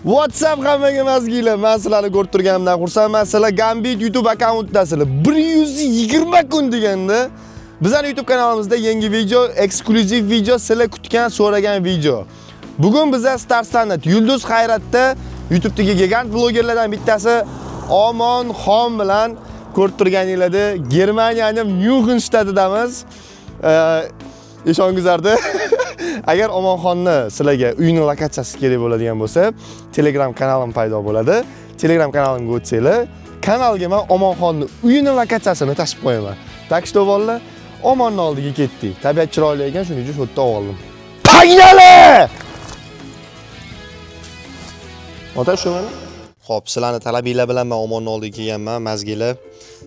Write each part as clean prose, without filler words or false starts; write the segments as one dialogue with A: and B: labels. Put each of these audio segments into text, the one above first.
A: WhatsApp hammaga mazgiylar. Men sizlarni ko'rib turganimdan xursandman. Sizlar Gambit YouTube akkauntidasizlar. 120 kun deganda bizning YouTube kanalimizda yangi video, eksklyuziv video, sizlar kutgan, so'ragan video. Bugun bizlar Star Standard Yulduz Hayratda YouTube'dagi gigant blogerlardan bittasi Omonxon bilan ko'rib turganingizda Germaniyaning Myunxen shtatidamiz. Ishongizardi. Agar Omonxonni sizlarga uyning lokatsiyasi kerak bo'ladigan bo'lsa, Telegram kanalim paydo bo'ladi. Telegram kanalimga o'tsanglar, kanalga men Omonxonni uyining lokatsiyasini tashib qo'yaman. Tak что bo'ldi, Omonning oldiga ketdik. Tabiat chiroyli ekan, shuning uchun o'tda oldim. Pagnali! Ota shu mana. Xo'p, sizlarni talabinglar bilan men Omonning oldiga kelganman, mazgilar.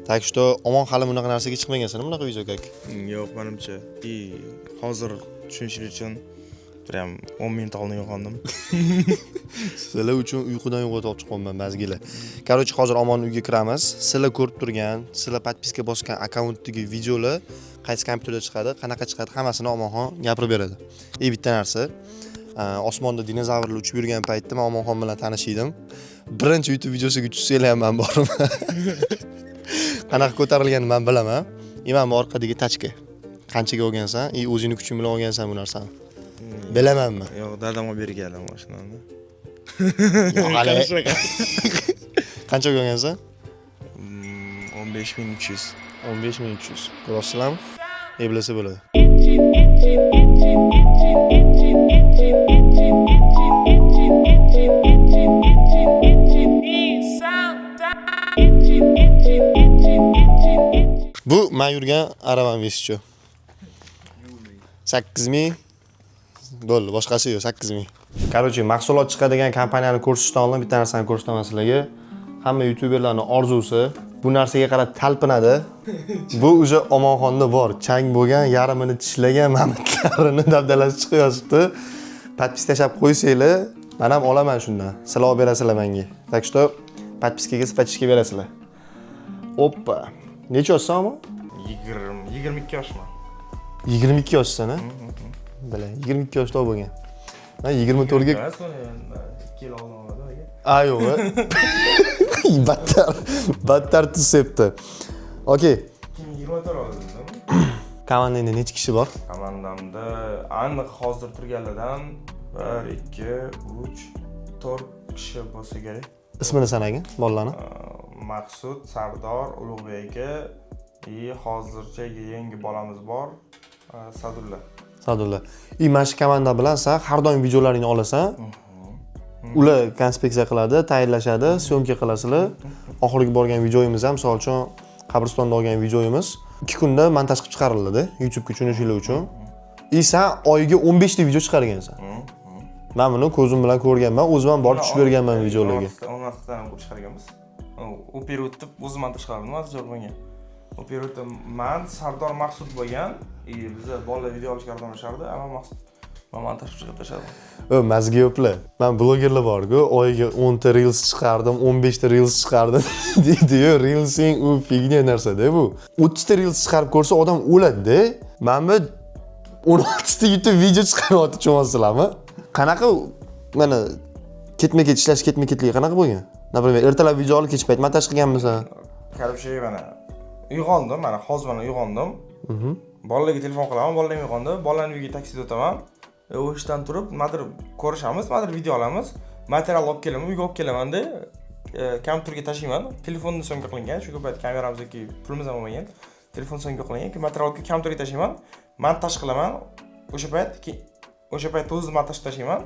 A: Tak что Omon hali bunaqa narsaga chiqmagansan, bunaqa video kak.
B: Yo'q, menimcha. Hozir tushunishlik uchun prям 10 minut oldin uyg'ondim.
A: Sizlar uchun uyqudan uyg'otib chiqaman mazgilar. Короче, hozir Omon uyga kiramiz. Sizlar ko'rib turgan, sizlar podpiska bosgan akkauntdagi videolar qaysi kompyuterda chiqadi, qanaqa chiqadi, hammasini Omonxon gapirib beradi. Bitta narsa, osmonda dinozavrlar uchib yurgan paytda men Omonxon bilan tanishdim. Birinchi YouTube videosiga tushsanglar ham men borman. Qanaqa ko'tarilganini men bilaman. Mana bu orqadagi tachka. Qanchaga olgansan? O'zingni kuching bilan olgansan bu narsani. Bilamanmi?
B: Yo'q, dadam olib berganlar mashinani.
A: Yo'q, hali. Qancha olgansan?
B: 15300.
A: 15300. Ko'rasizlarmi? Bilsa bo'ladi. Bu men yurgan aravam vesicho. 8000 dollar, boshqasi yo'q, 8000. Короче, mahsulot chiqadigan kompaniyani ko'rsatishdan oldin bitta narsani ko'rsataman sizlarga. Hamma youtuberlarning orzusi bu narsaga qarab talpinadi. Bu o'sha Omonxonda bor. Chang bo'lgan, yarimini tishlagan mamatlarini dabdalasi chiqyapti. Podpis tashab qo'ysanglar, men ham olaman shundan. Sizlar olib berasizlar menga. Так что podpiskaga sipachishga berasizlar. Oppa. Necha yoshsan?
B: 22 yoshman.
A: 22 yoshsan, ha? Bilay, 22 yoshda bo'lgan. Men 24 ga
B: 2 yil oldin oladi aka.
A: Yo'q. Battar tusyapti. Okay.
B: 24 oladi.
A: Komandangda necha kishi bor?
B: Komandamda aniq hozir turganlardan 1, 2, 3, 4 kishi bo'lsa kerak.
A: Ismini sanagin, bolalarni.
B: Maqsud, Sardor, Ulug'bek aka, hozircha yangi bolamiz bor, Sadulla.
A: Sadulla. Mana shu komanda bilan sen har doim videolaringni olasan. Ular konspeksiya qiladi, tayyorlashadi, syomka qilasizlar. Oxirgi borgan videoyimiz ham, misol uchun, qabristonda olgan videoyimiz 2 kunda montaj qilib chiqariladi YouTube ga tushunishinglar uchun. Sen oyiga 15 ta video chiqargansan. Men buni ko'zim bilan ko'rganman, o'zim ham borib tushib berganman videolarga.
B: 16 tadan ko'p chiqarganmiz. U periodda o'zim montaj qilardim, hozir bo'lgan. U periodda men Sardor Maqsud bo'lgan, bizlar bolalar video olishga yordamlashardi, ammo Maqsud montaj qilib tashladim.
A: Mazga yo'qlar. Men blogerlar bor-ku, oyiga 10 ta reels chiqardim, 15 ta reels chiqardim deydi-yu, reelsing u fignya narsa-da bu. 30 ta reels chiqarib ko'rsa odam o'ladi-da. Men bu 16 ta YouTube video chiqaryapti cho'masizlarmi? Qanaqa mana ketma-ket ishlash, ketma-ketligi qanaqa bo'lgan? Например, ertalab video olib kech payt montaj qilganmisan?
B: Короче, mana uyg'ondim, mana hozir mana uyg'ondim. Bolalarga telefon qilaman, bolalar uyg'ondi, bolalarni uyiga taksida o'taman. O'shdan turib, nimadir ko'rishamiz, nimadir video olamiz. Material olib kelaman, uyga olib kelaman-da, kompyuterga tashlayman. Telefonni so'mga qilingan, shu payt kameramizga pulimiz ham bo'lmagan. Telefon so'mga qilingan, materialni kompyuterga tashlayman, montaj qilaman. O'sha payt o'zim montaj tashlayman.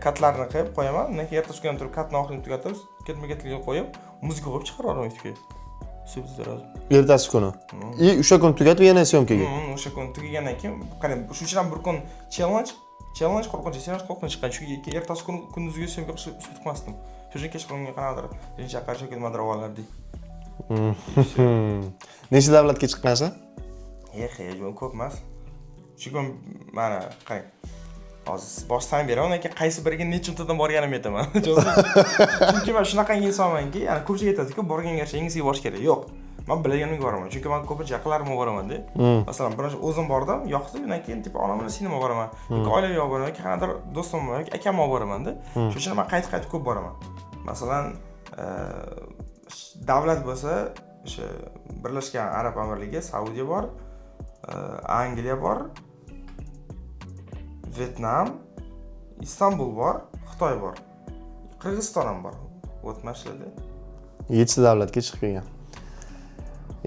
B: Katlarni qilib qo'yaman. Ertasi kuni turib katni oxirini tugatib, ketma-ketligiga qo'yib, muzika qo'yib chiqaraman YouTube'ga. Ertasi
A: kuni. O'sha kun tugatib yana syomkaga.
B: O'sha kun tugagandan keyin, qarang, shuning uchun bir kun challenge qo'rqinch chiqqan. Chunki ertasi kun kunduzgi syomka qilib chiqmasdim. Shu uchun kech qolgan qanaqadir chaqar shakil nimadir olardik.
A: Necha davlatga chiqqansan?
B: Ko'p emas. Shu kun mana qarang. Hozir boshdan beraman, lekin qaysi biriga nechuntadan borganimni aytaman. Chunki men shunaqangi insonmanki, ya'ni ko'pchilik aytadi-ku, borgan garchi Inglizga borish kerak. Yo'q. Men bilganimga boraman. Chunki men ko'pincha yaqinlarimga boraman-da. Masalan, birinchi o'zim bordim, yoqdi, undan keyin tipo onam bilan sinema boraman. Yoki oilaviy boraman, yoki qanaqadir do'stim bor, yoki akam boraman-da. Shuning uchun men qaytib ko'p boraman. Masalan, davlat bo'lsa, o'sha Birlashgan Arab Amirligi, Saudiya bor, Angliya bor, Vyetnam, Istanbul bor, Xitoy bor. Qirg'iziston ham bor. O'tmashlarda.
A: 7 davlatga chiqib kelgan.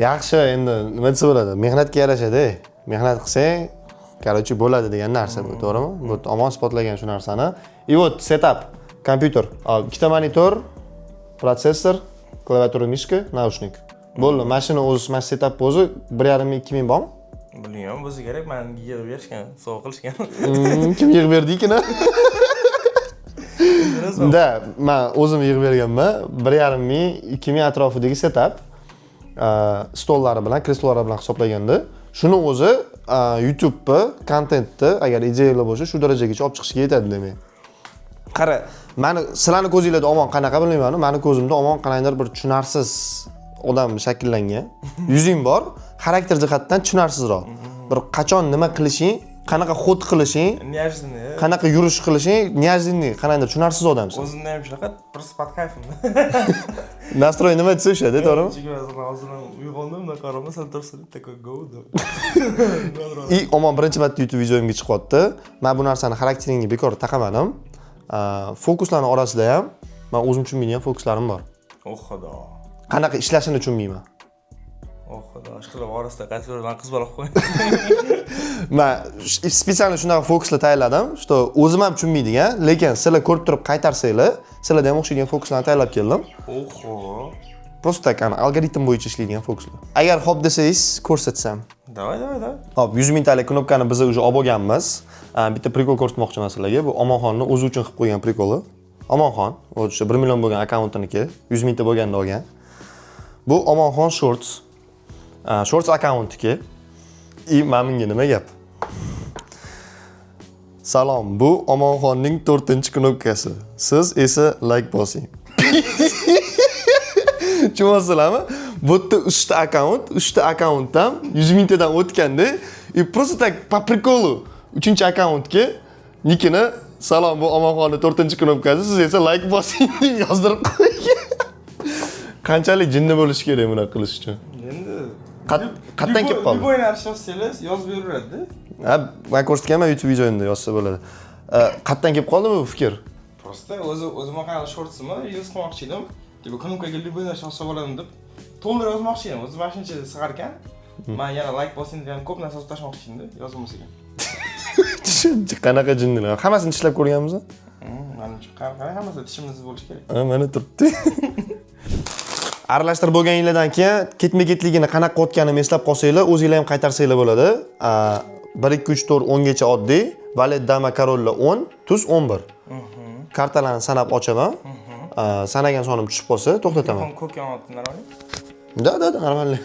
A: Yaxshi, endi nima desa bo'ladi? Mehnatga yarashadi. Mehnat qilsang, короче, bo'ladi degan narsa bu, to'g'rimi? Bu omon isbotlagan shu narsani. И вот setup, kompyuter, ikkita monitor, protsessor, klaviatura, mishka, naushnik. Bo'ldi, mashina o'zi, mana setup o'zi 1,5-2 ming bormi?
B: Bilmayman, o'zi kerak, menga yig'ib berishgan, sovg'a qilishgan.
A: Kim yig'ib berdi-ki-na? Da, men o'zim yig'ib berganman. 1,5 ming, 2 ming atrofidagi setup. Stollari bilan, kreslolari bilan hisoblaganda, shuni o'zi YouTube'ni, kontentni agar ideyalar bo'lsa, shu darajagacha olib chiqishga yetadi demak. Qara, meni sizlarning ko'zingizda omon qanaqa bilmayman, meni ko'zimda omon qanaqadir bir tushunarsiz odam shakllangan. Yuzing bor, xarakter jihatdan tushunarsizroq. Bir qachon nima qilishing, qanaqa xod qilishing, qanaqa yurish qilishing, неожиданный, qanaqadir tushunarsiz odamsiz.
B: O'zimda ham shunaqa, просто под кайфом.
A: Nastroy nima desa o'sha, to'g'rimi?
B: Hozir uyg'ondim, bunday qaraman, sal tursin, такой govdo.
A: И omon birinchi marta YouTube videoyimga chiqyapti. Men bu narsani xarakteringga bekor taqamadim. Fokuslarning orasida ham men o'zim tushunmaydigan fokuslarim bor.
B: Oh xudo.
A: Qanaqa ishlashini tushunmayman.
B: Oh xudo, ishqilib orasida qaytib men qiz bola qo'y.
A: Men spesial shunaqa fokuslar tayyorladim, что o'zim ham tushunmaydigan, lekin sizlar ko'rib turib qaytarsanglar, sizlarda ham o'xshagan fokuslarni tayyorlab keldim.
B: Oho.
A: Просто kan algoritm bo'yicha ishlaydigan fokuslar. Agar xo'p desangiz, ko'rsatsam.
B: Давай.
A: Hop, 100 mingtalik knopkani biz уже olib olganmiz. Bitta prikol ko'rsatmoqchiman sizlarga. Bu Omonxonning o'zi uchun qilib qo'ygan prikoli. Omonxon, o'sha 1 million bo'lgan akkauntiniki, 100 mingta bo'lganda olgan. Bu Omonxon Shorts. Shorts akkauntiki. И menga nima gap? Salom, bu Omonxonning 4-knopkasi. Siz esa like bosing. Tushunasizlarmi? Bu yerda 3 ta akkaunt, 3 ta akkauntdan 100 mingtadan o'tganda, и просто так по приколу 3-akkauntga nikini salom, bu Omonxonning 4-knopkasi, siz esa like bosing deb yozdirib qo'ygan. Qanchalik jinni bo'lish kerak buni qilish uchun?
B: Endi
A: qatdan kelib qoldi.
B: Любой narsa yozsangiz yozib beraveradi-da.
A: Ha, men ko'rsatganman YouTube videoyimda yozsa bo'ladi. Qatdan kelib qoldimi bu fikr?
B: Просто o'zim qanaqa shortsimi, yuz qilmoqchi edim. Tipo knopkaga любой narsa yozsa bo'ladi deb to'ldirib yozmoqchi edim. O'zi mashinada sig'ar ekan. Men yana like bosing degan ko'p narsa tashmoqchi edim, yozilmasa ekan.
A: Qanaqa jinnilar? Hammasini tishlab ko'rganmiz?
B: Menimcha qanaqa hammasi tishimiz bo'lishi kerak.
A: Mana turibdi. Aralashtirib bo'lganinglardan keyin ketma-ketligini qanaqa o'tganini eslab qolsanglar, o'zingizlar ham qaytarsanglar bo'ladi. 1 2 3 4 10 gacha oddiy, valet dama korollar 10, tuz 11. Kartalarni sanab ochaman. Sanagan sonim tushib qolsa, to'xtataman.
B: Ko'k yonyapti, normalniy?
A: Da, normalniy.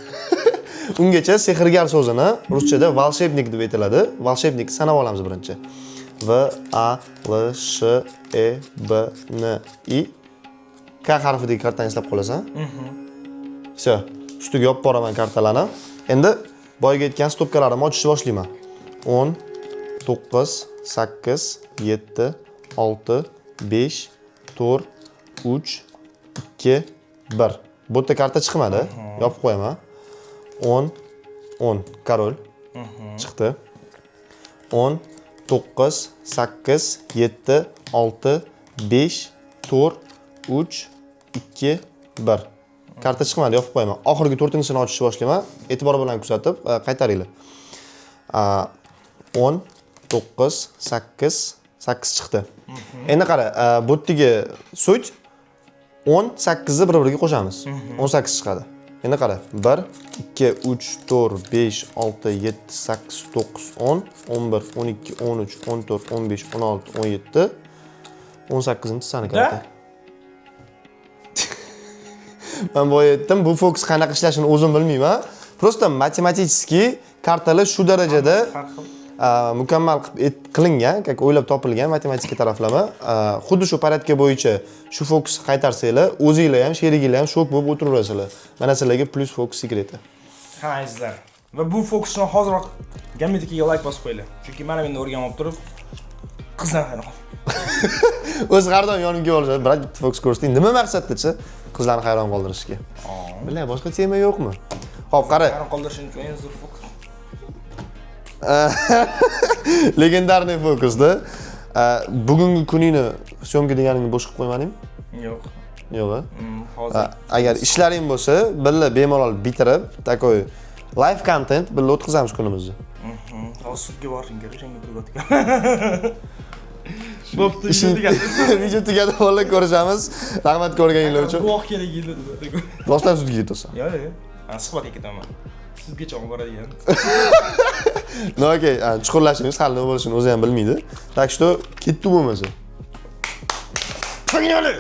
A: Ungacha sehrgar so'zini ruschada волшебник deb aytiladi. Волшебник sanab olamiz birinchi. V A L Sh E B N I K harfidagi kartani eslab qolasan. Все, ustiga yopib boraman kartalarni. Endi boyga aytgan stopkalarimni ochishni boshlayman. 10 9 8 7 6 5 4 3 2 1. Bu yerda karta chiqmadi. Yopib qo'yaman. 10 korol chiqdi. 10 9 8 7 6 5 4 3 2 1. Karta chiqmadi, yopib qo'yaman. Oxirgi 4-sini ochishni boshlayman. E'tibor bilan kuzatib qaytaringlar. 10 9 8 chiqdi. Endi qara, bu yerga so'ch 18 ni bir-biriga qo'shamiz. 18 chiqadi. Endi qara, 1 2 3 4 5 6 7 8 9 10 11 12 13 14 15 16 17 18-sani karta. Men boya aytdim, bu fokus qanaqa ishlashini o'zim bilmayman. Просто matematik kartalar shu darajada mukammal qilingan, как o'ylab topilgan matematika taraflama. Xuddi shu porядка bo'yicha shu fokusni qaytarsanglar, o'zingizlar ham, sheriginglar ham shok bo'lib o'tiraverasizlar. Mana sizlarga plus fokus sekreti.
B: Ha, azizlar. Va bu fokusni hoziroq Gametikiga like bosib qo'yinglar. Chunki mana meni o'rganib olib turib, qizdan hayron qoldim.
A: O'z har doim yonimga olishadi. Biroq bitta fokus ko'rsating. Nima maqsadda-chi? Qizlarni hayron qoldirishga. Bilay, boshqa tema yo'qmi? Xo'p, qara.
B: Hayron qoldirishing uchun eng zo'r fokus.
A: Legendarniy fokusda. Bugungi kuningni syomka deganingni bo'sh qilib qo'ymadingmi?
B: Yo'q.
A: Yo'q-a?
B: Hozir.
A: Agar ishlaring bo'lsa, billa bemalol bitirib, takoy live content billa o'tkazamiz kunimizni.
B: Hozir sudga borishing kerak, senga bir o'tga. Bo'pti,
A: Video tugadi, bolalar ko'rishamiz. Rahmat ko'rganinglar uchun.
B: Guvoh kerak edi dedi.
A: Rostdan sudga ketasan.
B: Yo'q, yo'q. Suhbatga ketaman. Sudgacha olib boradigan.
A: No, okey, chuqurlashimiz hali nima bo'lishini o'zi ham bilmaydi. Так что ketdi bo'lmasa. Pag'inali.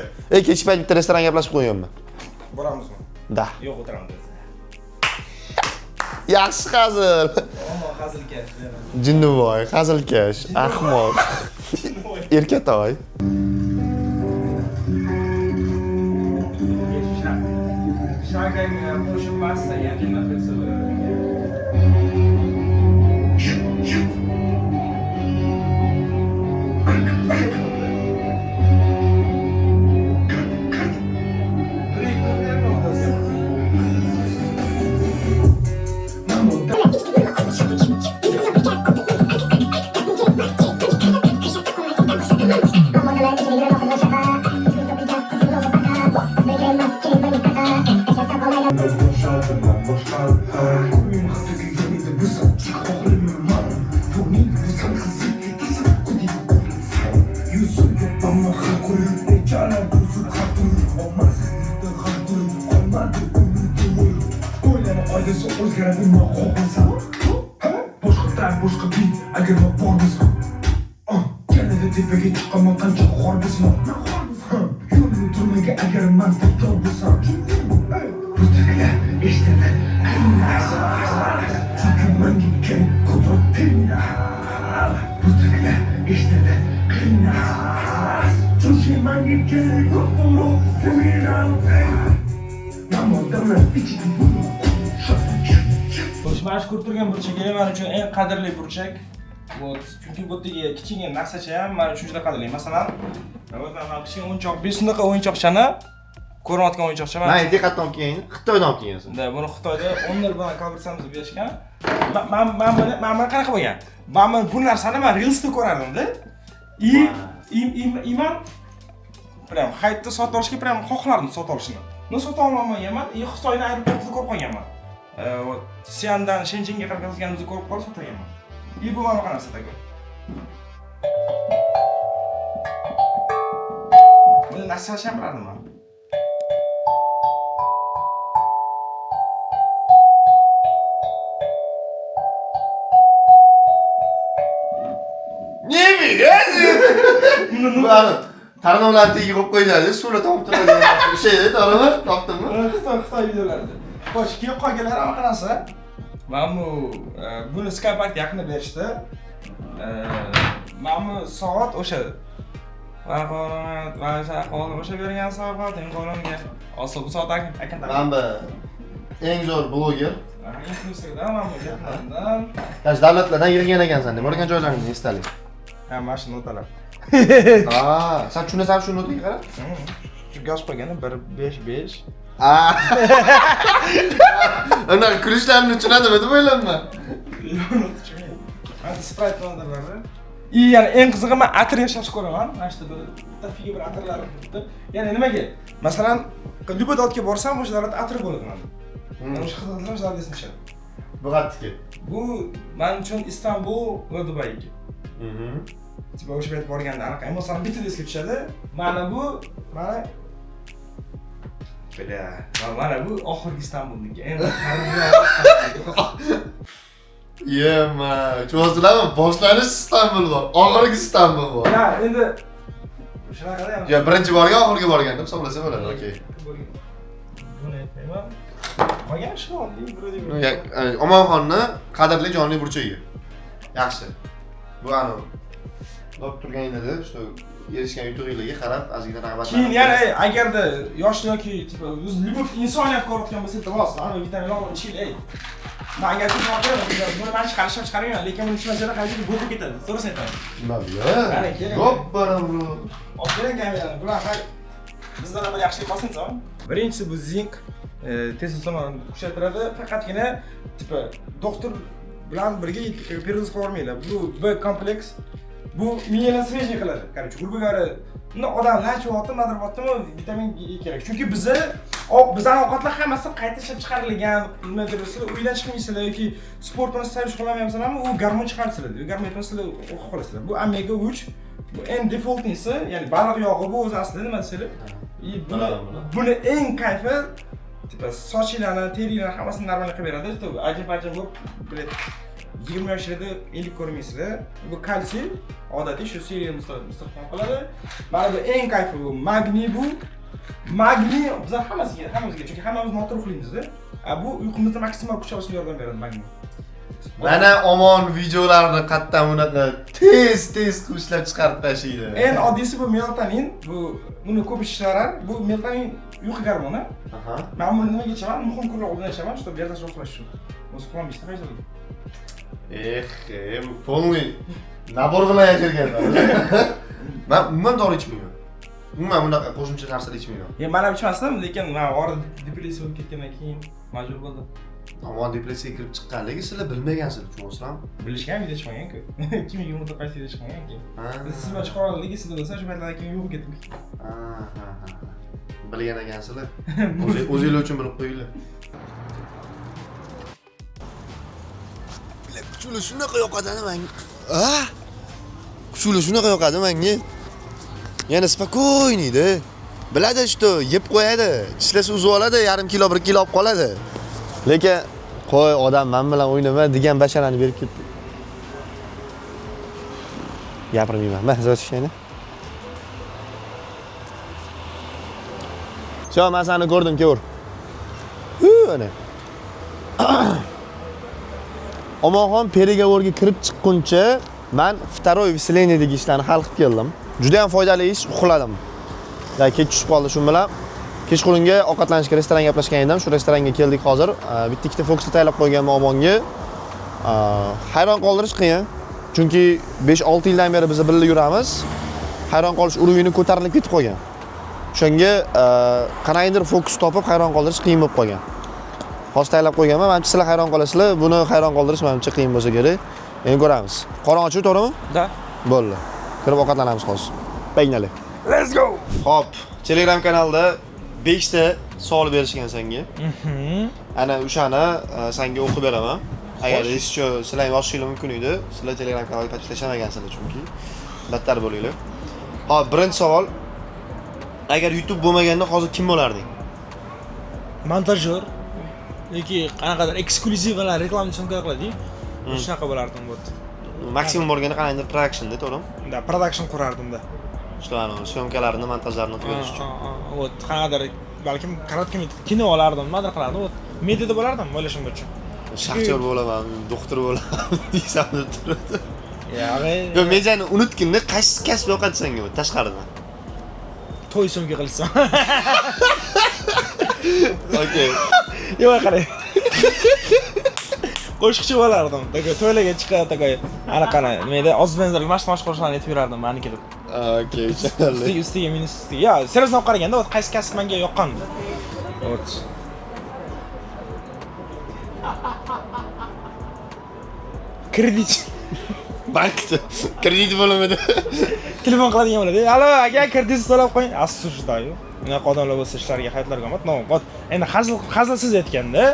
A: Kech payt bitta restoran gaplashib qo'yganman.
B: Boramizmi?
A: Da.
B: Yo'q, o'tiraman dedi.
A: Yaxshi hazil.
B: Ammo hazilkash.
A: Jinnivoy, hazilkash, ahmoq. Erkatoy.
B: Shag'ang qo'shib bassa, yana nima qilsa bo'ladi. Mana shu ko'rib turgan burchak men uchun eng qadrli burchak. Chunki bu yerdagi kichkina narsacha ham men uchun juda qadrli. Masalan, mana kichkina o'yinchoq, bu shunaqa o'yinchoqchani ko'rayotgan o'yinchoqcha.
A: Mana diqqatdan olib keling, Xitoydan olib kelgansiz.
B: Da, buni Xitoyda 10 yil bilan konversiyamizni berishgan. Men qanaqa bo'lgan? Men bu narsani men Reels'da ko'rardim-da. Man prям haytda sotib olishga prям xohlardim sotib olishni. Men sotib olmaganman, Xitoyda aeroportda ko'rib qolganman. Siandan Shenzhenga qarab ketganimizni ko'rib qolib sotganman. Bu mana qanaqa sotgan. Buni nasl ham bilardim men.
A: Buni tarnovlarni tagiga qo'yib qo'yadi, suvni tomib turadi. O'sha to'g'rimi? Topdimmi?
B: Xitoy videolarida. Xo'sh, keyin qolganlar ham qanaqasi? Mana buni Skype yaqinda berishdi. Mana soat o'sha o'sha bergan soat imkonimga. Asl bu soat akan.
A: Mana eng zo'r bloger.
B: Influencerdan mana bu yaqindan.
A: Kash davlatlardan yig'ilgan ekansan deb, borgan joylaringni esdalik.
B: Ha, mana shu notalar.
A: Sen tushunasan shu notaga qarab?
B: Shu gaz qo'ygani 155.
A: Ular kulishlarni tushunadimi deb o'ylayman.
B: Mana Sprite notalari. Yani eng qizig'i men atir yashashni ko'raman. Mana shu bitta figa bir atirlar turibdi. Ya'ni nimaga? Masalan, любой davlatga borsam, o'sha davlat atiri bo'ladi mana. Mana shu xizmatlar zarda esnashadi.
A: Bu qattiq.
B: Bu men uchun Istanbul va Dubayga. Tipa o'sha payt borganda anaqa emotsiyalar bitta esga tushadi. Mana bu, mana mana bu oxirgi Istanbulniki. Endi
A: Yema, cho'zilami? Boshlanish Istanbul bor, oxirgi Istanbul bor.
B: Ya, endi shunaqada ham.
A: Ya, birinchi borgan, oxirgi borgan deb hisoblasa bo'ladi, okey.
B: Buni aytmayman. Qolgan shu oddiy birodar.
A: Omonxonni qadrli jonli burchagi. Yaxshi. Bu ana dop turganingizda, shu erishgan yutug'ingizga qarab, ozgina rag'batlanib.
B: Keyin yana agarda yosh yoki tipa o'z любовь insoniyat ko'rayotgan bo'lsa, iltimos, ana vitaminlar iching, ey. Men agar siz buni men chiqarmayman, lekin buni tushunajak qaysi bo'g'ib ketadi. To'g'risini aytaman.
A: Nima bu? Gop bana bro.
B: Oxirgi kamerani bular hay bizdan ham yaxshilik qolsin-ku. Birinchisi bu zink testosteronni kuchaytiradi, faqatgina tipa doktor bilan birga перерыв qilmaydi. Bu B kompleks bu miyani свежий qiladi. Короче, грубо говоря, odam nachyapti, madribyaptimi, vitamin E kerak. Chunki bizning ovqatlar hammasi qayta ishlab chiqarilgan, nimadir sizlar uydan chiqmaysizlar yoki sport bilan sayr qilmayapsizlarmi, u gormon chiqariladi. U gormon sizlar o'qib qolasizlar. Bu omega 3, bu en defaultnisi, ya'ni baliq yog'i bu o'zi aslida nima desanglar, buni eng kayfi tipa sochinglarni, teringlarni hammasini normal qilib beradi. Ajib-ajib bo'lib, bilet 20 yoshlarda elik ko'rmaysizlar. Bu kalsiy, odatiy shu seriya mustahkam qiladi. Mana bu eng kayfi bu magniy bu. Magniy bizlar hammasiga, chunki hammamiz noto'g'ri uxlaymiz-da. Bu uyqumuzni maksimal kuch olishga yordam beradi magniy.
A: Mana omon videolarni qayerdan bunaqa tez ishlab chiqarib tashlaydi.
B: Eng oddiysi bu melatonin. Buni ko'p ishlarar. Bu melatonin uyqu gormoni.
A: Aha.
B: Men buni nimaga ichaman? Muhim kunlar oldin ichaman, чтобы ertasi uxlash uchun. O'zi uxlamaysiz, qayerda?
A: Полный nabor bilan yashirganman. Men umuman dori ichmayman. Umuman bunaqa qo'shimcha narsa ichmayman.
B: Men ham ichmasdim, lekin men orada depressiya bo'lib ketgandan keyin majbur bo'ldim.
A: Ammo depressiyaga kirib chiqqanligi sizlar bilmagansizlar, tushunasizlarmi?
B: Bilishgan video chiqmagan-ku. 2020da qaysi video chiqmagan-ku. Siz va chiqarolligi sizda bo'lsa, shu paytlardan keyin yo'q ketdim. Bilgan ekansizlar. O'zinglar uchun bilib qo'yinglar. Kuchli shunaqa yoqadi menga. Kuchli shunaqa yoqadi menga. Yana spokойныйda. Biladi что, yeb qo'yadi. Tishlasa uzib oladi, yarim kilo, 1 kilo olib qoladi. Lekin qo'y odam men bilan o'ynama degan basharani berib ketdi. Gapirmayman. Men zotishayni. Sho, men seni ko'rdim, ko'r. Ana. Omonxon perigovorga kirib chiqquncha men второй вселенныйdagi ishlarni hal qilib keldim. Juda ham foydali ish, uxladim. Ya kech tushib qoldi shu bilan. Kechqurunga ovqatlanishga restoranga gaplashgan edim. Shu restoranga keldik hozir. Bitta ikkita fokusni tayyorlab qo'yganman Omonga. Hayron qoldirish qiyin. Chunki 5-6 yildan beri biz birga yuramiz. Hayron qolish urug'ini ko'tarilib ketib qolgan. O'shanga qanaqadir fokus topib hayron qoldirish qiyin bo'lib qolgan. Hozir tayyorlab qo'yganman. Menimcha sizlar hayron qolasizlar. Buni hayron qoldirish menimcha qiyin bo'lsa kerak. Endi ko'ramiz. Qorong'u, to'g'rimi? Da.
A: Bo'ldi. Kirib ovqatlanamiz hozir. Paynali. Let's go. Hop, Telegram kanalda 5 ta savol berishgan senga. Ana o'shani senga o'qib beraman. Agar еще sizlar yozishingiz mumkin edi. Sizlar Telegram kanalga tashlashamagansiz chunki. Battar bo'linglar. Hop, birinchi savol. Agar YouTube bo'lmaganda hozir kim bo'larding?
C: Montajyor yoki qanaqadir eksklyuzivalar reklama syomka qiladi. Shunaqa bo'lardim bo'pti.
A: Maksimum bo'lganda qanaqadir production-da, to'g'rimi?
C: Da, production qurardim-da.
A: Shularni syomkalarini, montajlarini qilish uchun.
C: Вот, qanaqadir balkim kороткий kino olardim, nimadir qilardim. Вот, mediada bo'lardim, o'ylashim bo'yicha.
A: Shaxtyor bo'laman, doktor bo'laman desam turibdi.
C: Yo'q,
A: yo mediani unutganda qaysi kasb yoqadi senga bu tashqaridan?
C: To'y syomka qilsam.
A: Okay.
C: Yo'q, qarang. Qo'shiqchi bo'lardim. To'ylarga chiqib, anaqani, nimada ozbenzer mashq qo'shiqlarni aytib yurardim, meniki deb.
A: Okay, tushunarli.
C: Ustiga minus ustiga. Yo, seriyozdan qaraganda, qaysi kasb menga yoqqan. Вот. Kredit.
A: Bankda kredit bo'limida
C: Telefon qiladigan bo'ladi. Alo, aka, kredit to'lab qo'ying. Assushdayu. Bunaqa odamlar bo'lsa ishlarga, hayotlarga omat. Endi hazilsiz aytganda,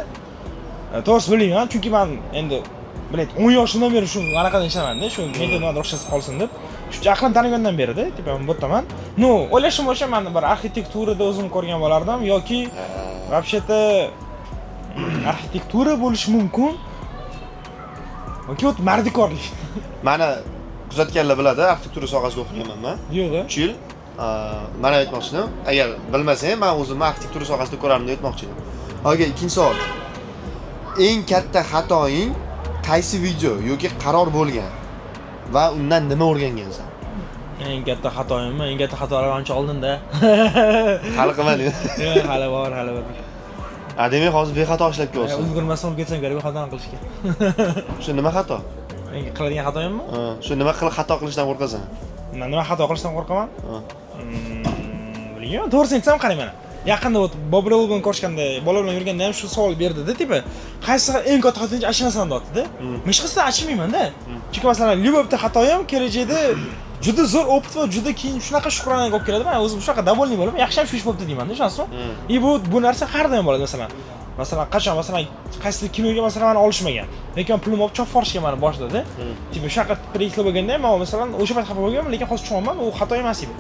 C: to'g'risi bilmayman, chunki men endi bilet 10 yoshimdan beri shu anaqadan ishlaman-da, shu mediadan ruxsat qolsin deb. Shu aqlim tanigandan beri-da, tipa men bo'taman. No, o'ylashim o'sha men bir arxitekturada o'zim ko'rgan bo'lardim yoki вообще-то arxitektura bo'lishi mumkin. Yoki o't mardikorlik.
A: Mana kuzatganlar biladi, arxitektura sohasida o'qiganman men.
C: Yo'q-a.
A: 3 yil. Mana aytmoqchiman. Agar bilmasang, men o'zimni arxitektura sohasida ko'rardim deb aytmoqchi edim. Okay, ikkinchi savol. Eng katta xatoing qaysi video yoki qaror bo'lgan va undan nima o'rgangansan?
C: Eng katta xatoyimmi? Eng katta xatolar ancha oldinda.
A: Hali qilmading.
C: Hali bor.
A: Demak, hozir bexato ishlab kelyapsiz.
C: Ulgurmasam olib ketsam kerak xatoni qilishga.
A: Shu nima xato?
C: Eng qiladigan xatoyimmi?
A: Shu nima xato qilishdan qo'rqasan?
C: Men nima xato qilishdan qo'rqaman? Bilmayman, to'g'risini aytsam qarang mana. Yaqinda Bobur bilan ko'rishganda, bolalar bilan yurganda ham shu savol berdi-da, tipa, qaysi eng katta xatoingizni achinasan deyapti-da. Men hech qachon achimayman-da. Chunki masalan, любойda xatoyim kelajakda juda zo'r opit va juda keyin shunaqa shukranaga olib keladi. Men o'zim shunaqa davolniy bo'lib, yaxshi ham shu ish bo'libdi deyman-da, ishonasizmi? Bu narsa har doim bo'ladi masalan. Qachon qaysi kinoga masalan meni olishmagan. Lekin pulim olib chop forishga meni boshladi. Tipa shunaqa proyektlar bo'lganda men masalan o'sha payt xafa bo'lganman, lekin hozir tushunaman, u xato emas edi.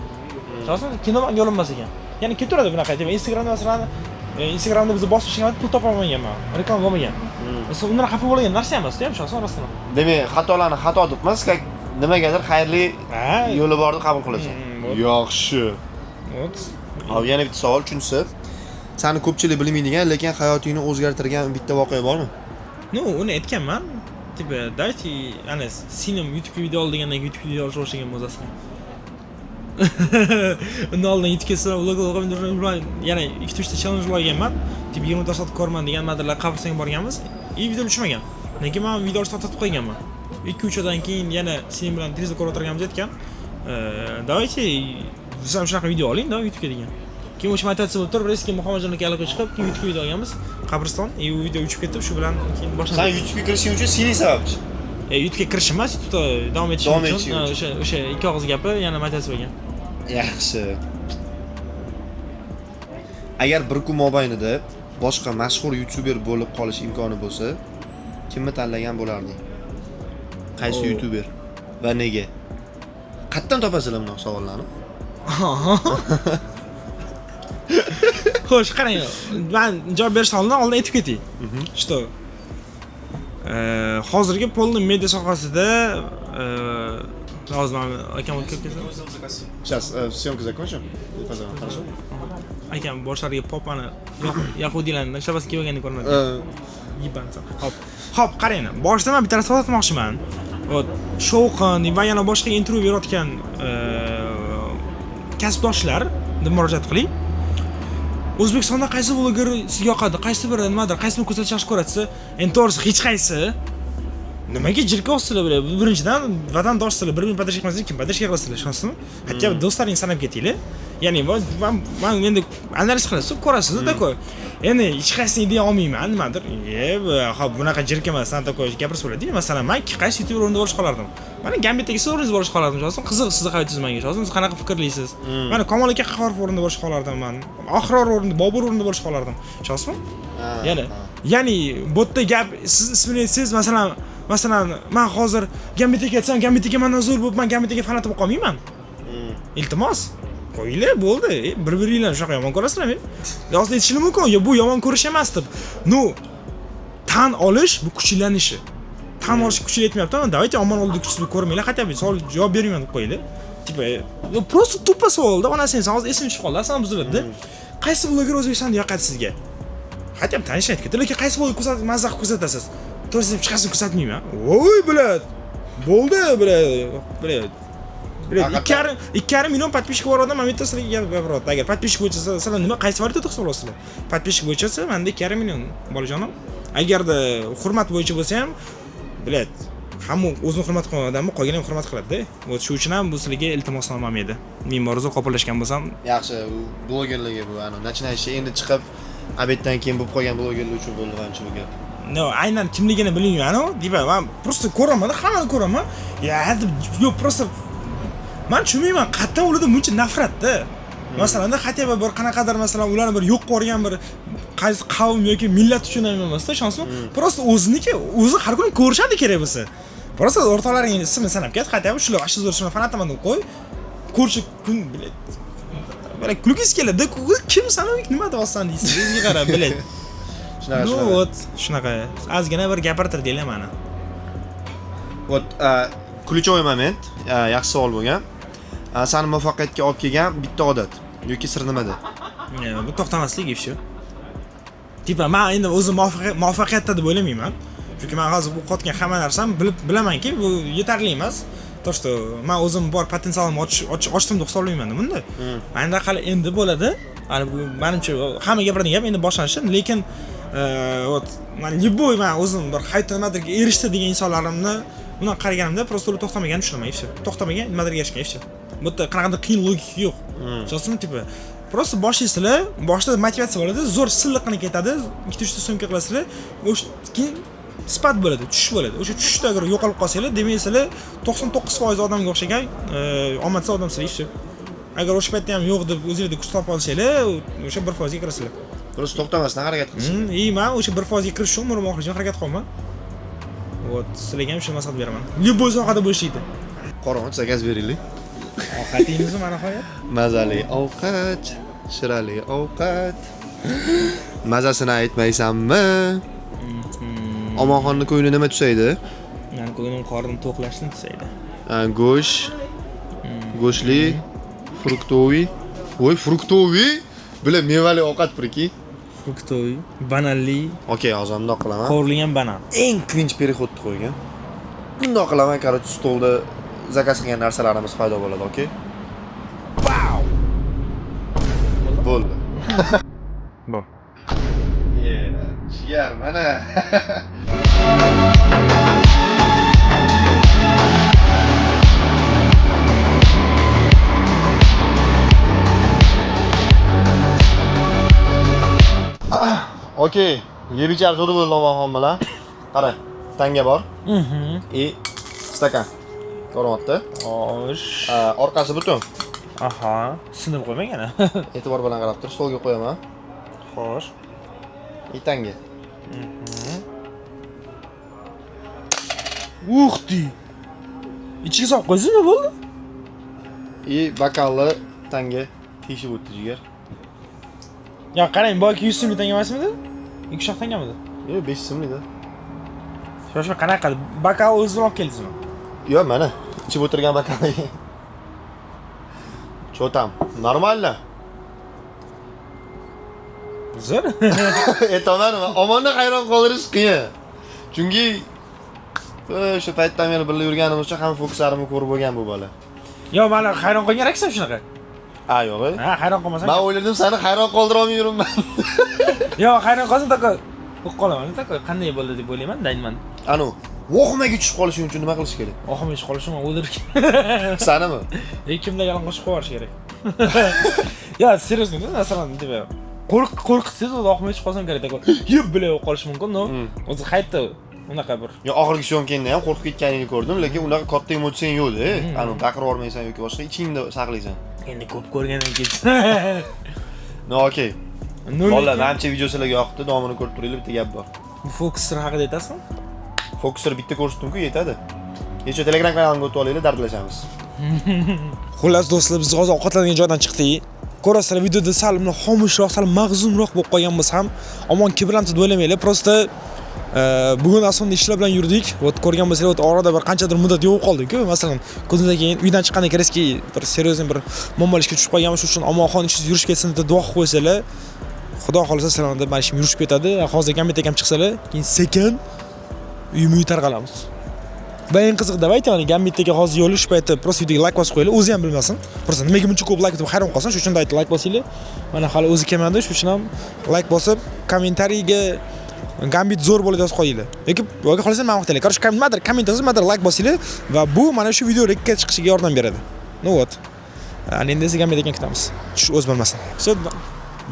C: Ishonasizmi? Kinodan yo'linmas ekan. Ya'ni ketaveradi bunaqa. Tipa Instagramda masalan Instagramda biz bosib chiqamiz, pul topa olmaganman. Reklama bo'lmagan. Masalan, undan xafa bo'lgan narsa emas-da, ishonasizmi, rostdan.
A: Demak, xatolarni xato deb emas, nimagadir xayrli yo'li borni qabul qilasan. Yaxshi. Hop, yana bitta savol, uchinchisi. Seni ko'pchilik bilmaydigan, lekin hayotingni o'zgartirgan bitta voqea bormi?
C: Uni aytganman. Tipa, dayki, ana sinem YouTube video olgandan keyin YouTube video olish boshlagan mozasini. Undan oldin YouTube'ga sizlar vlog yana 2-3 ta challenge olganman. Tipa 24 soat ko'rman degan madralar qabristoniga borganmiz. Video tushmagan. Lekin men video to'xtatib qo'yganman. 2-3 oydan keyin yana sen bilan televizor ko'rib o'tirganmiz aytgan. Давайте siz ham shunaqa video oling-da YouTube'ga degan. Keyin o'sha aytsa bo'lib turib, eski Muhammadjonga aloqa chiqib, keyin YouTube video olganmiz. Qabriston, u video uchib ketib, shu bilan keyin boshladik.
A: Sen YouTube'ga kirishing uchun sening sababchi.
C: YouTube'ga kirish emas, YouTube'da davom etish uchun o'sha ikki og'iz gapi yana aytsa bo'lgan.
A: Yaxshi. Agar bir kun mobaynida boshqa mashhur YouTuber bo'lib qolish imkoni bo'lsa, kimni tanlagan bo'larding? Qaysi YouTuber va nega? Qayerdan topasizlar bunaqa savollarni? Xo'sh, qarang, men javob berishdan oldin aytib ketay. Что hozirgi polni media sohasida hozir men akam o'tib ketdi. Сейчас съемка закончим. Хорошо?
C: Akam boshlariga popani yahudiylarning shabasi kelganini ko'rmadi. Yibansa. Hop, qarang. Boshida men bitta savol aytmoqchiman. Shovqin va yana boshqa intervyu berayotgan kasbdoshlar deb murojaat qiling. O'zbekistonda qaysi bloger sizga yoqadi? Qaysi biri nimadir, qaysi bir ko'rsatish yaxshi ko'rasiz? Endi to'g'risi hech qaysi. Nimaga jirka osizlar bular? Birinchidan vatandoslar, bir-birini podashka qilmasdan kim podashka qilasizlar, ishonasizmi? Hatto do'stlaringizni sanab ketinglar. Ya'ni men endi analiz qilasiz, ko'rasiz-da ku. Endi hech qaysini deya olmayman, nimadir. Xo'p, bunaqa jirka emas, san takoy gapirib so'raydi. Masalan, men qaysi YouTuber o'rinda bo'lish qolardim? Mana Gambitdagi o'rinda bo'lish qolardim, ishonasizmi? Qiziq sizni hayotingiz menga, ishonasizmi? Siz qanaqa fikrlaysiz? Mana Kamol aka Qahorov o'rinda bo'lish qolardim men. Oxiror o'rinda, Bobur o'rinda bo'lish qolardim. Ishonasizmi? Ya'ni bu yerda gap siz ismini aytsangiz, masalan, men hozir Gambitga aytsam, Gambitga mendan zo'r bo'lib, men Gambitga fanat bo'lib qolmayman. Iltimos, qo'yinglar, bo'ldi. Bir-biringlarni shunaqa yomon ko'rasizlarmi? Yozda aytishim mumkin, yo bu yomon ko'rish emas deb. Tan olish bu kuchlanishi. Tan olish kuchli aytmayapman. Давайте omon oldida kuchli ko'rmanglar, хотя бы savol javob bermayman deb qo'yinglar. Tipa, просто tuppa savolda, ona sen hozir esing tushib qoldi, san buziladi. Qaysi bloger O'zbekistonda yoqadi sizga? Хотя бы tanishib aytib, lekin qaysi bloger ko'rsatib, mazza qilib ko'rsatasiz? To'g'risi hech qaysini ko'rsatmayman. Voy, bilad. Bo'ldi, bilad. 2,5 million подписчик bor odam men sizlarga gapiryapman. Agar подписчик bo'lsa, sizlar nima qaysi valyuta to'qsa olasizlar? Подписчик bo'yicha menda 2,5 million bolajonim. Agarda hurmat bo'yicha bo'lsa ham, bilad, hamma o'zini hurmat qilgan odamni qolgan ham hurmat qiladi-da. Shu uchun ham bu sizlarga iltimosnomam edi. Men ma'ruza qo'polashgan bo'lsam,
A: yaxshi, blogerlarga bu, начинающий endi chiqib, abetdan keyin bo'lib qolgan blogerlar uchun bo'ldi ancha bu gap.
C: Aynan kimligini bilmayman, deyman. Men просто ko'raman, hammani ko'raman. Yo, просто men tushunmayman, qayerdan ularda buncha nafratda. Masalan, хотя бы bir qanaqadir masalan ularni bir yo'q qo'rgan bir qaysi qavm yoki millat uchun emasda, ishonsizmi? Просто o'zi har kuni ko'rishadi kerak bo'lsa. Просто o'rtalaring ismini sanab ket, хотя бы shular ashta zo'r shuni fanataman deb qo'y. Ko'rchi kun biladi. Mana kulgingiz keladi, kim sanavik nima deyapsan deysiz, o'zingga qarab biladi. Shunaqa. Ozgina bir gapirtir deylar mana.
A: Ключевой moment, yaxshi savol bo'lgan. Seni muvaffaqiyatga olib kelgan bitta odat yoki sir nimada?
C: Bu to'xtamaslik ifshi. Tipa, men endi o'zim muvaffaqiyatda deb o'ylamayman. Chunki men hozir bu qotgan hamma narsani bilamanki, bu yetarli emas. То что men o'zim bor potensialimni ochdim deb hisoblayman bunda. Menda hali endi bo'ladi. Hali bu menimcha hamma gapiradigan gap endi boshlanishi, lekin вот men любой men o'zim bir hayotda nimadirga erishdi degan insonlarimni bundan qaraganimda просто to'xtamagan tushunaman, все. To'xtamagan nimadirga erishgan, все. Bu yerda qanaqadir qiyin logika yo'q. Chosmi tipi просто boshlaysizlar, boshda motivatsiya bo'ladi, zo'r silliqqina ketadi, 2-3 ta so'mka qilasizlar, o'sha keyin spat bo'ladi, tushish bo'ladi. O'sha tushishda agar yo'qolib qolsanglar, demak sizlar 99% odamga o'xshagan omadsiz odamsizlar, все. Agar o'sha paytda ham yo'q deb o'zingizga kuch topib olsanglar, o'sha 1% ga kirasizlar.
A: Просто to'xtamasdan harakat qilsin.
C: Men o'sha 1% ga kirish uchun umrim oxirigacha harakat qilaman. Вот, sizlarga ham shu maslahat beraman. Любой sohada bo'lishdi.
A: Qorong'i zakaz beringlar.
C: Ovqatingizni mana qo'yib.
A: Mazali ovqat, shirali ovqat. Mazasini aytmaysanmi? Omonxonning ko'ngli nima tusaydi?
C: Meni ko'nglim qornim to'qlashni tusaydi.
A: Go'sht, go'shtli, fruktoviy. Voy, fruktoviy? Bular mevali ovqat purki.
C: Fruktoviy, bananli.
A: Okey, hozir bundoq qilaman.
C: Qovurilgan banan.
A: Eng cringe переходni qo'ygan. Bundoq qilaman, короче, stolda zakaz qilgan narsalarimiz paydo bo'ladi, okey? Wow! Bo'ldi.
C: Bu.
A: Jigar, mana. Okey, yeb ichar zo'r bo'ldi omonxon bilan. Qara, tanga bor. И stakan. Ko'ryapti?
C: Xo'sh.
A: Orqasi butun.
C: Aha, sinib qo'ymang ana.
A: E'tibor bilan qarab tur, stolga qo'yaman.
C: Xo'sh.
A: И tanga.
C: Uxti. Ichiga solib qo'ysizmi bo'ldi?
A: И bokalni tanga teshib o'tdi jigar.
C: Ya qarang, boyki 100 so'mlik tanga emasmidi? 2 shoh tangamidi?
A: Yo'q, 5 so'mlikda.
C: Shosha qanaqa bakal o'zini olib keldingizmi?
A: Yo'q, mana ichib o'tirgan bokalni. Cho'tam. Normalmi?
C: Zo'r.
A: Aytaman, omonni hayron qoldirish qiyin. Chunki o'sha paytdan beri birga yurganimiz uchun hamma fokuslarimni ko'rib bo'lgan bu bola.
C: Yo, mana hayron qolgan aksam shunaqa.
A: Yo'q.
C: Ha, hayron qolmasam.
A: Men o'yladim, seni hayron qoldira olmay yuribman.
C: Yo, hayron qolsam taka o'q qolaman, taka qanday bo'ldi deb o'ylayman, dayman.
A: Anu, vohimaga tushib qolishing uchun nima qilish kerak?
C: Vohimaga tushib qolishim o'ldirib.
A: Sanimi?
C: Kimda yalang'och qo'yish kerak. Yo, seriously, masalan, deb qo'rqitsangiz vohimaga tushib qolsam kerak, taka yeb bilay qolish mumkin, no? O'zi hayotda unaqa bir.
A: Yo, oxirgi syomkangda ham qo'rqib ketganingni ko'rdim, lekin unaqa katta emotsiya yo'q-da. Anu, baqirib olmaysan yoki boshqa ichingda saqlaysan.
C: Endi ko'p ko'rgandan keyin.
A: No, okey. Bolalar, menimcha video sizlarga yoqdi, davomini ko'rib turinglar, bitta gap bor.
C: Bu fokuslar haqida aytasizmi?
A: Fokuslar bitta ko'rsatdim-ku, yetadi. Kecha Telegram kanalimga o'tib olinglar, dardlashamiz.
C: Xullas do'stlar, biz hozir ovqatlanadigan joydan chiqdik. Ko'rasizlar, videoda sal xomushroq, sal mag'zumroq bo'lib qolganmiz ham. Omon kibirlamdi deb o'ylamanglar. Prosta bugun aslida ishlar bilan yurdik. Ot ko'rgan bo'lsangiz, orada bir qanchadir muddat yo'q qoldik-ku. Masalan, ko'zimizdan keyin uydan chiqqanda kerakki, bir seriozniy bir muammolar ishga tushib qolganmiz, shuning uchun omonxon ishsiz yurishib ketsin deb duo qilib qo'ysalar, Xudo xolasa sizlarga deb mana ishim yurishib ketadi. Hozir gambitek ham chiqsalar, keyin sekin uyimni tarqalamiz. Va eng qiziq davayt, ya'ni gambitek hozir yo'lish payti prosta videoga like bosib qo'yinglar, o'zi ham bilmasin. Prosta nimaga buncha ko'p like deb hayron qolsin, shuning uchun aytdim like bosinglar. Mana hali o'zi kelmadi, shuning uchun ham like bosib, kommentariyaga Gambit zo'r bo'ladi deb qo'yinglar. Yoki xohlasangiz men vaqtlar. Короче, komment yozib, mana like bosinglar va bu mana shu video rekka chiqishiga yordam beradi. No вот. Endi esa Gambit ekan kutamiz. Tush o'z bo'lmasin.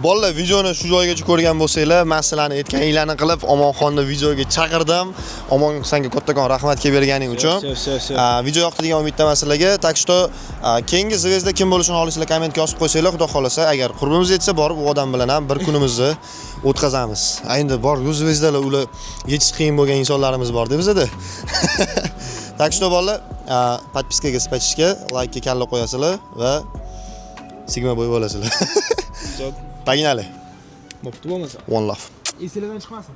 A: Bolalar, videoni shu joygacha ko'rgan bo'lsanglar, men sizlarni aytganinglarni qilib Omonxonni videoga chaqirdim. Omon, senga kattakon rahmatga berganing uchun. Video yoqdi degan umiddaman sizlarga. Так что keyingi zvezda kim bo'lishini xohlaysizlar kommentga yozib qo'ysanglar, xudo xolasa, agar qurbimiz yetsa borib u odam bilan ham bir kunimizni o'tkazamiz. Endi bor, zvezdalar ular yetish qiyin bo'lgan insonlarimiz bor-da bizda. Так что bolalar, подпискаga, spachishga, like ga kalla qo'yasizlar va sigma bo'y bo'lasizlar. Paginali.
C: Bo'pti bo'lmasa.
A: One love.
C: Esingizdan chiqmasin.